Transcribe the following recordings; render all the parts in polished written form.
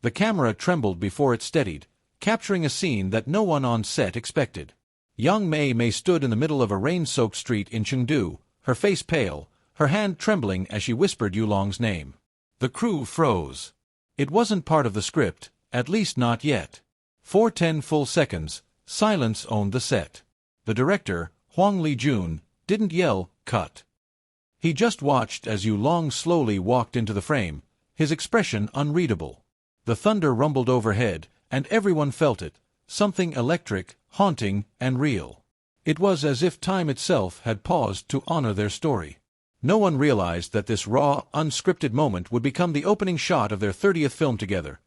The camera trembled before it steadied, capturing a scene that no one on set expected. Yang Mei Mei stood in the middle of a rain-soaked street in Chengdu, her face pale, her hand trembling as she whispered Yulong's name. The crew froze. It wasn't part of the script, at least not yet. For 10 full seconds, silence owned the set. The director, Huang Lijun, didn't yell, "Cut." He just watched as Yulong slowly walked into the frame, his expression unreadable. The thunder rumbled overhead, and everyone felt it, something electric, haunting, and real. It was as if time itself had paused to honor their story. No one realized that this raw, unscripted moment would become the opening shot of their 30th film together,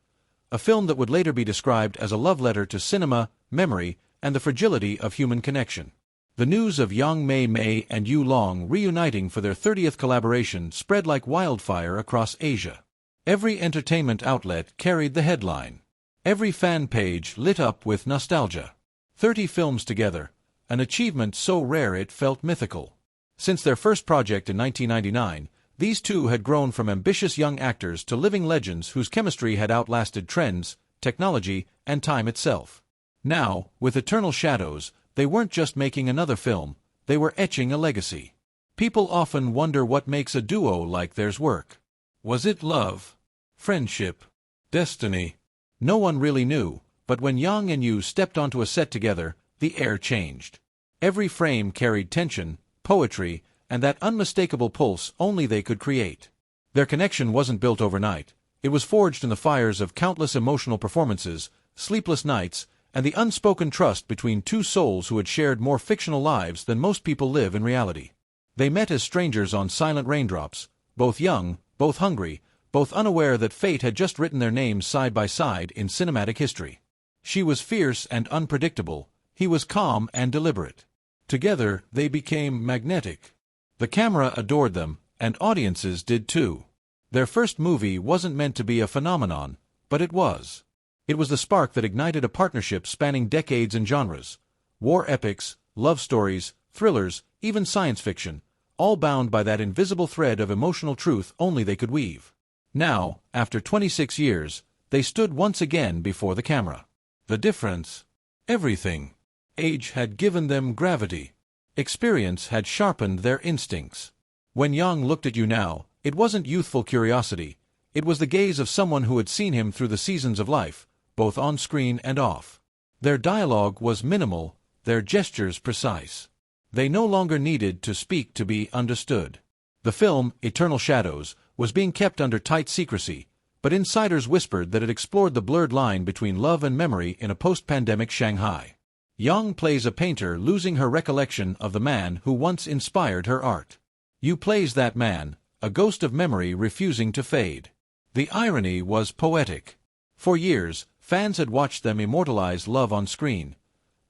a film that would later be described as a love letter to cinema, memory, and the fragility of human connection. The news of Yang Mei Mei and Yulong reuniting for their 30th collaboration spread like wildfire across Asia. Every entertainment outlet carried the headline. Every fan page lit up with nostalgia. 30 films together, an achievement so rare it felt mythical. Since their first project in 1999, these two had grown from ambitious young actors to living legends whose chemistry had outlasted trends, technology, and time itself. Now, with Eternal Shadows, they weren't just making another film, they were etching a legacy. People often wonder what makes a duo like theirs work. Was it love? Friendship? Destiny? No one really knew, but when Yang and Yu stepped onto a set together, the air changed. Every frame carried tension, poetry, and that unmistakable pulse only they could create. Their connection wasn't built overnight. It was forged in the fires of countless emotional performances, sleepless nights, and the unspoken trust between two souls who had shared more fictional lives than most people live in reality. They met as strangers on Silent Raindrops, both young, both hungry, both unaware that fate had just written their names side by side in cinematic history. She was fierce and unpredictable, he was calm and deliberate. Together, they became magnetic. The camera adored them, and audiences did too. Their first movie wasn't meant to be a phenomenon, but it was. It was the spark that ignited a partnership spanning decades and genres. War epics, love stories, thrillers, even science fiction, all bound by that invisible thread of emotional truth only they could weave. Now, after 26 years, they stood once again before the camera. The difference? Everything. Age had given them gravity. Experience had sharpened their instincts. When Yang looked at you now, it wasn't youthful curiosity. It was the gaze of someone who had seen him through the seasons of life, both on screen and off. Their dialogue was minimal, their gestures precise. They no longer needed to speak to be understood. The film, Eternal Shadows, was being kept under tight secrecy, but insiders whispered that it explored the blurred line between love and memory in a post-pandemic Shanghai. Yang plays a painter losing her recollection of the man who once inspired her art. Yu plays that man, a ghost of memory refusing to fade. The irony was poetic. For years, fans had watched them immortalize love on screen.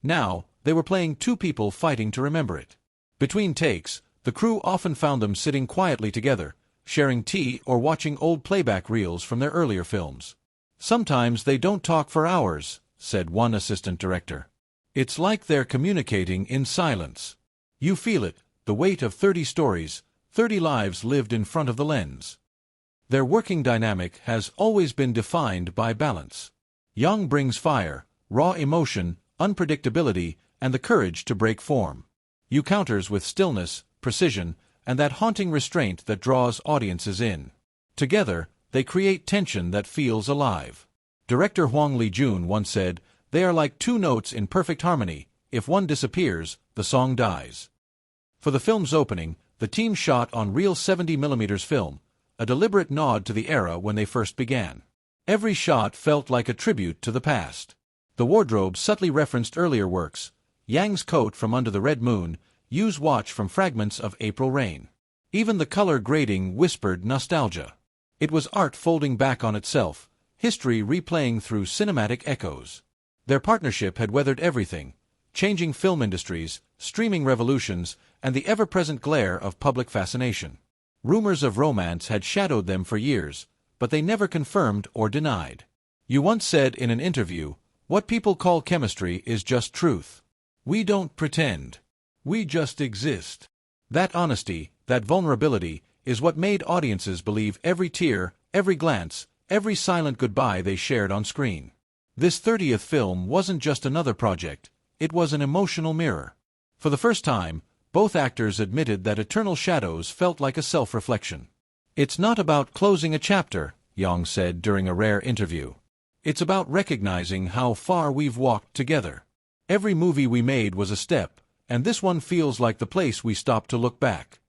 Now, they were playing two people fighting to remember it. Between takes, the crew often found them sitting quietly together, sharing tea or watching old playback reels from their earlier films. "Sometimes they don't talk for hours," said one assistant director. "It's like they're communicating in silence. You feel it, the weight of 30 stories, 30 lives lived in front of the lens." Their working dynamic has always been defined by balance. Yang brings fire, raw emotion, unpredictability, and the courage to break form. Yu counters with stillness, precision, and that haunting restraint that draws audiences in. Together, they create tension that feels alive. Director Huang Lijun once said, "They are like two notes in perfect harmony. If one disappears, the song dies." For the film's opening, the team shot on real 70mm film, a deliberate nod to the era when they first began. Every shot felt like a tribute to the past. The wardrobe subtly referenced earlier works, Yang's coat from Under the Red Moon, Yu's watch from fragments of April Rain. Even the color grading whispered nostalgia. It was art folding back on itself, history replaying through cinematic echoes. Their partnership had weathered everything, changing film industries, streaming revolutions, and the ever-present glare of public fascination. Rumors of romance had shadowed them for years, but they never confirmed or denied. Yu once said in an interview, "What people call chemistry is just truth. We don't pretend. We just exist." That honesty, that vulnerability, is what made audiences believe every tear, every glance, every silent goodbye they shared on screen. This 30th film wasn't just another project, it was an emotional mirror. For the first time, both actors admitted that Eternal Shadows felt like a self-reflection. "It's not about closing a chapter," Yang said during a rare interview. "It's about recognizing how far we've walked together. Every movie we made was a step, and this one feels like the place we stopped to look back."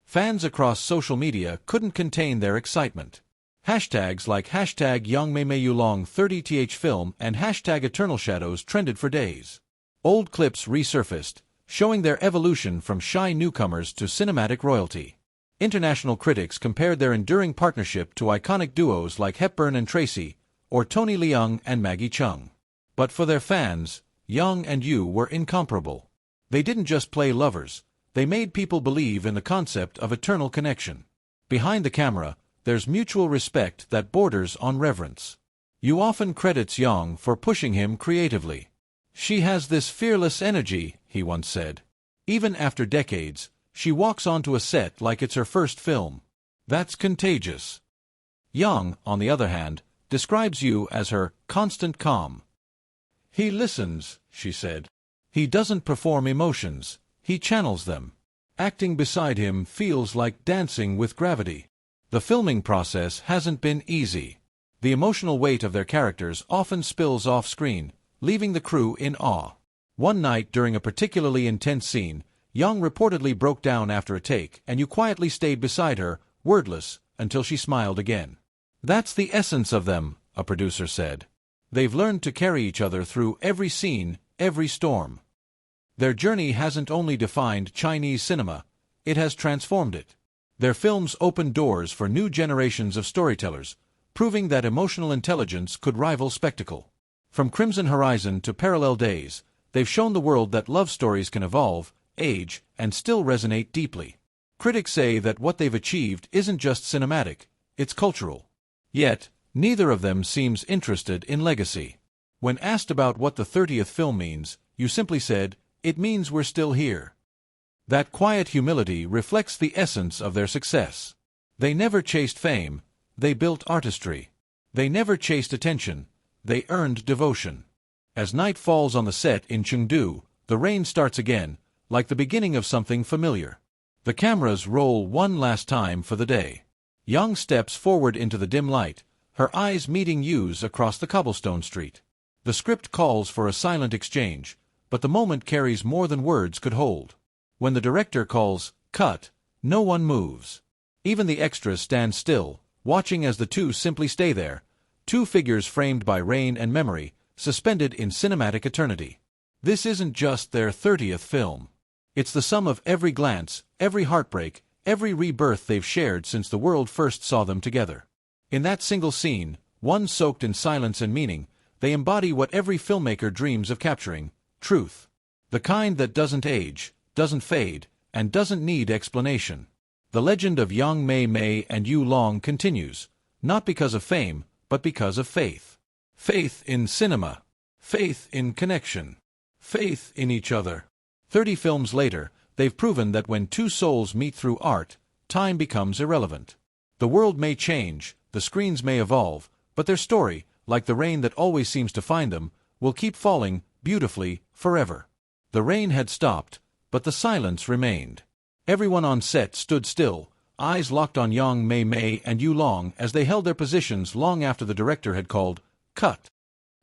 Fans across social media couldn't contain their excitement. Hashtags like hashtag Yang Mei Mei 30th film and hashtag Eternal Shadows trended for days. Old clips resurfaced, showing their evolution from shy newcomers to cinematic royalty. International critics compared their enduring partnership to iconic duos like Hepburn and Tracy, or Tony Leung and Maggie Cheung. But for their fans, Yang and Yu were incomparable. They didn't just play lovers, they made people believe in the concept of eternal connection. Behind the camera, there's mutual respect that borders on reverence. Yu often credits Yang for pushing him creatively. "She has this fearless energy," he once said. "Even after decades, she walks onto a set like it's her first film. That's contagious." Yang, on the other hand, describes Yu as her constant calm. "He listens," she said. "He doesn't perform emotions, he channels them. Acting beside him feels like dancing with gravity." The filming process hasn't been easy. The emotional weight of their characters often spills off-screen, leaving the crew in awe. One night during a particularly intense scene, Yang reportedly broke down after a take, and Yu quietly stayed beside her, wordless, until she smiled again. "That's the essence of them," a producer said. "They've learned to carry each other through every scene, every storm." Their journey hasn't only defined Chinese cinema, it has transformed it. Their films opened doors for new generations of storytellers, proving that emotional intelligence could rival spectacle. From Crimson Horizon to Parallel Days, they've shown the world that love stories can evolve, age, and still resonate deeply. Critics say that what they've achieved isn't just cinematic, it's cultural. Yet, neither of them seems interested in legacy. When asked about what the 30th film means, Yu simply said, "It means we're still here." That quiet humility reflects the essence of their success. They never chased fame, they built artistry. They never chased attention, they earned devotion. As night falls on the set in Chengdu, the rain starts again, like the beginning of something familiar. The cameras roll one last time for the day. Yang steps forward into the dim light, her eyes meeting Yu's across the cobblestone street. The script calls for a silent exchange, but the moment carries more than words could hold. When the director calls, "Cut," no one moves. Even the extras stand still, watching as the two simply stay there, two figures framed by rain and memory, suspended in cinematic eternity. This isn't just their 30th film. It's the sum of every glance, every heartbreak, every rebirth they've shared since the world first saw them together. In that single scene, one soaked in silence and meaning, they embody what every filmmaker dreams of capturing: truth. The kind that doesn't age, doesn't fade, and doesn't need explanation. The legend of Yang Mei Mei and Yu Long continues, not because of fame, but because of faith. Faith in cinema. Faith in connection. Faith in each other. 30 films later, they've proven that when two souls meet through art, time becomes irrelevant. The world may change, the screens may evolve, but their story, like the rain that always seems to find them, will keep falling, beautifully, forever. The rain had stopped, but the silence remained. Everyone on set stood still, eyes locked on Yang Mei Mei and Yu Long as they held their positions long after the director had called, "Cut."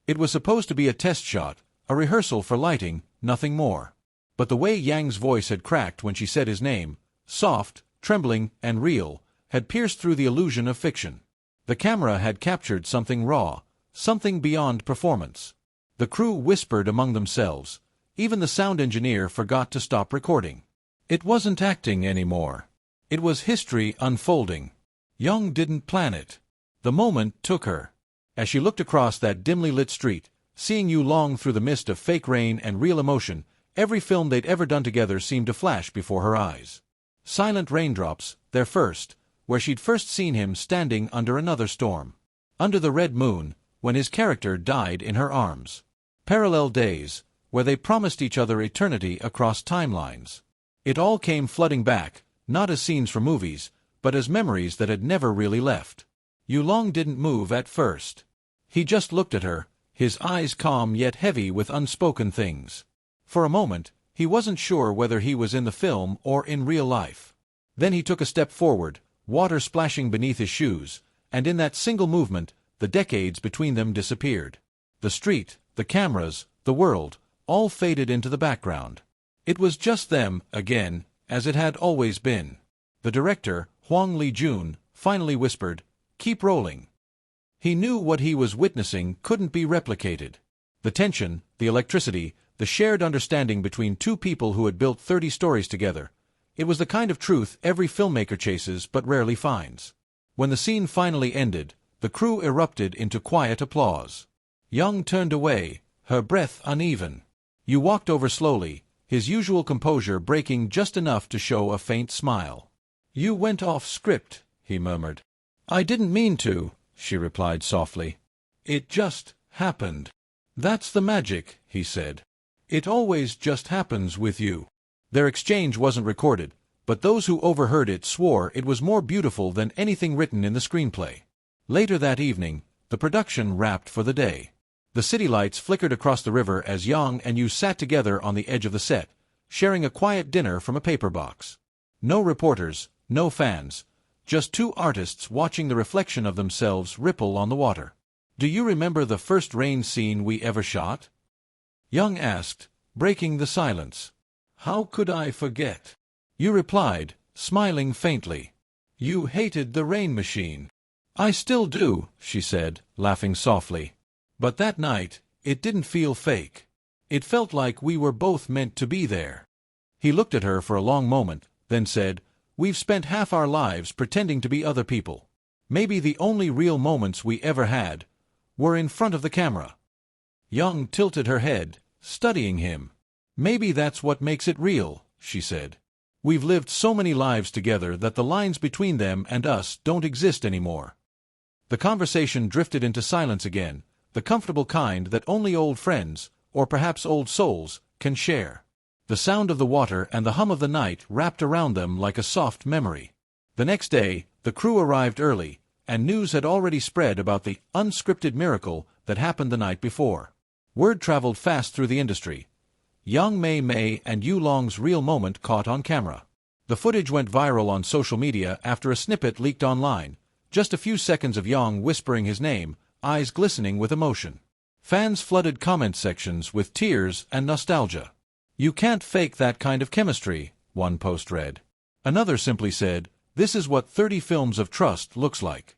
It was supposed to be a test shot, a rehearsal for lighting, nothing more. But the way Yang's voice had cracked when she said his name, soft, trembling, and real, had pierced through the illusion of fiction. The camera had captured something raw, something beyond performance. The crew whispered among themselves. Even the sound engineer forgot to stop recording. It wasn't acting anymore. It was history unfolding. Young didn't plan it. The moment took her. As she looked across that dimly lit street, seeing Yu Long through the mist of fake rain and real emotion, every film they'd ever done together seemed to flash before her eyes. Silent Raindrops, their first, where she'd first seen him standing under another storm. Under the red moon, when his character died in her arms. Parallel Days, where they promised each other eternity across timelines. It all came flooding back, not as scenes from movies, but as memories that had never really left. Long didn't move at first. He just looked at her, his eyes calm yet heavy with unspoken things. For a moment, he wasn't sure whether he was in the film or in real life. Then he took a step forward, water splashing beneath his shoes, and in that single movement, the decades between them disappeared. The street, the cameras, the world, all faded into the background. It was just them, again, as it had always been. The director, Hwang Lee-jun, finally whispered, "Keep rolling." He knew what he was witnessing couldn't be replicated. The tension, the electricity, the shared understanding between two people who had built 30 stories together. It was the kind of truth every filmmaker chases but rarely finds. When the scene finally ended, the crew erupted into quiet applause. Yang turned away, her breath uneven. Yu walked over slowly, his usual composure breaking just enough to show a faint smile. "You went off script," he murmured. "I didn't mean to," she replied softly. "It just happened." "That's the magic," he said. "It always just happens with you." Their exchange wasn't recorded, but those who overheard it swore it was more beautiful than anything written in the screenplay. Later that evening, the production wrapped for the day. The city lights flickered across the river as Yang and Yu sat together on the edge of the set, sharing a quiet dinner from a paper box. No reporters, no fans, just two artists watching the reflection of themselves ripple on the water. "Do you remember the first rain scene we ever shot?" Yang asked, breaking the silence. "How could I forget?" Yu replied, smiling faintly. "You hated the rain machine." "I still do," she said, laughing softly. "But that night, it didn't feel fake. It felt like we were both meant to be there." He looked at her for a long moment, then said, "We've spent half our lives pretending to be other people. Maybe the only real moments we ever had were in front of the camera." Yang tilted her head, studying him. "Maybe that's what makes it real," she said. "We've lived so many lives together that the lines between them and us don't exist anymore." The conversation drifted into silence again, the comfortable kind that only old friends, or perhaps old souls, can share. The sound of the water and the hum of the night wrapped around them like a soft memory. The next day, the crew arrived early, and news had already spread about the unscripted miracle that happened the night before. Word traveled fast through the industry. Yang Mei Mei and Yu Long's real moment caught on camera. The footage went viral on social media after a snippet leaked online, just a few seconds of Yang whispering his name, eyes glistening with emotion. Fans flooded comment sections with tears and nostalgia. "You can't fake that kind of chemistry," one post read. Another simply said, "This is what 30 films of trust looks like."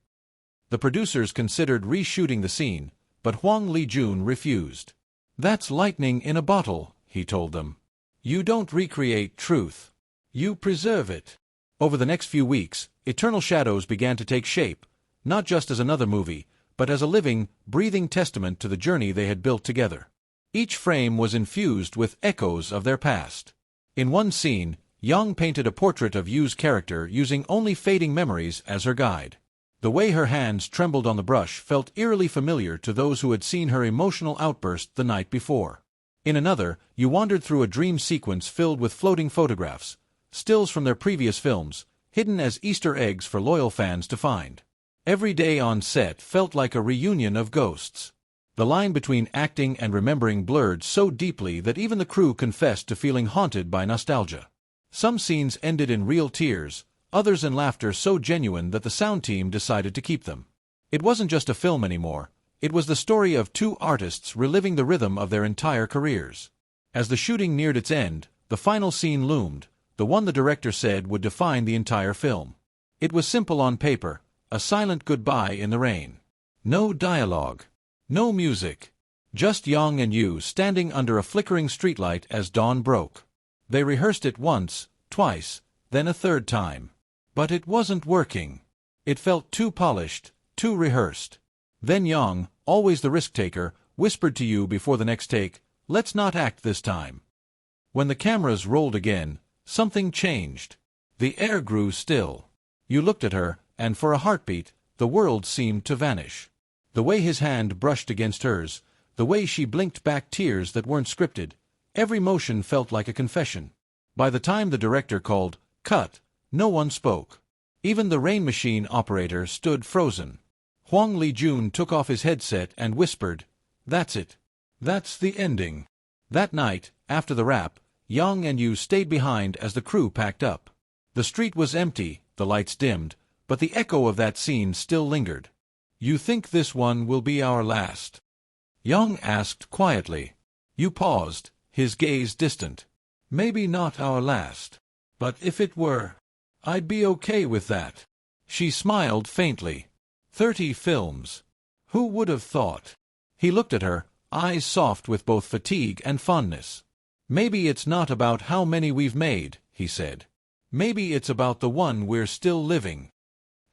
The producers considered reshooting the scene, but Hwang Lee-jun refused. "That's lightning in a bottle," he told them. "You don't recreate truth. You preserve it." Over the next few weeks, Eternal Shadows began to take shape, not just as another movie, but as a living, breathing testament to the journey they had built together. Each frame was infused with echoes of their past. In one scene, Yang painted a portrait of Yu's character using only fading memories as her guide. The way her hands trembled on the brush felt eerily familiar to those who had seen her emotional outburst the night before. In another, Yu wandered through a dream sequence filled with floating photographs, stills from their previous films, hidden as Easter eggs for loyal fans to find. Every day on set felt like a reunion of ghosts. The line between acting and remembering blurred so deeply that even the crew confessed to feeling haunted by nostalgia. Some scenes ended in real tears, others in laughter so genuine that the sound team decided to keep them. It wasn't just a film anymore, it was the story of two artists reliving the rhythm of their entire careers. As the shooting neared its end, the final scene loomed, the one the director said would define the entire film. It was simple on paper, a silent goodbye in the rain. No dialogue. No music. Just Yang and Yu standing under a flickering streetlight as dawn broke. They rehearsed it once, twice, then a third time. But it wasn't working. It felt too polished, too rehearsed. Then Yang, always the risk-taker, whispered to Yu before the next take, "Let's not act this time." When the cameras rolled again, something changed. The air grew still. Yu looked at her, and for a heartbeat, the world seemed to vanish. The way his hand brushed against hers, the way she blinked back tears that weren't scripted, every motion felt like a confession. By the time the director called, "Cut," no one spoke. Even the rain machine operator stood frozen. Huang Lijun took off his headset and whispered, "That's it. That's the ending." That night, after the wrap, Yang and Yu stayed behind as the crew packed up. The street was empty, the lights dimmed, but the echo of that scene still lingered. "You think this one will be our last?" Yang asked quietly. Yu paused, his gaze distant. "Maybe not our last. But if it were, I'd be okay with that." She smiled faintly. 30 films. Who would have thought? He looked at her, eyes soft with both fatigue and fondness. "Maybe it's not about how many we've made," he said. "Maybe it's about the one we're still living."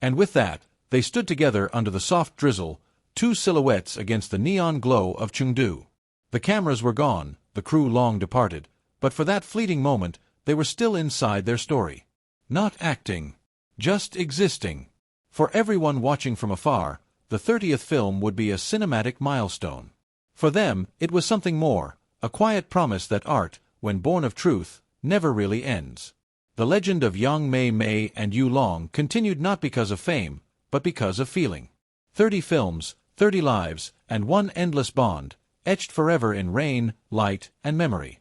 And with that, they stood together under the soft drizzle, two silhouettes against the neon glow of Chengdu. The cameras were gone, the crew long departed, but for that fleeting moment, they were still inside their story. Not acting, just existing. For everyone watching from afar, the 30th film would be a cinematic milestone. For them, it was something more, a quiet promise that art, when born of truth, never really ends. The legend of Yang Mei Mei and Yu Long continued not because of fame, but because of feeling. 30 films, 30 lives, and one endless bond, etched forever in rain, light, and memory.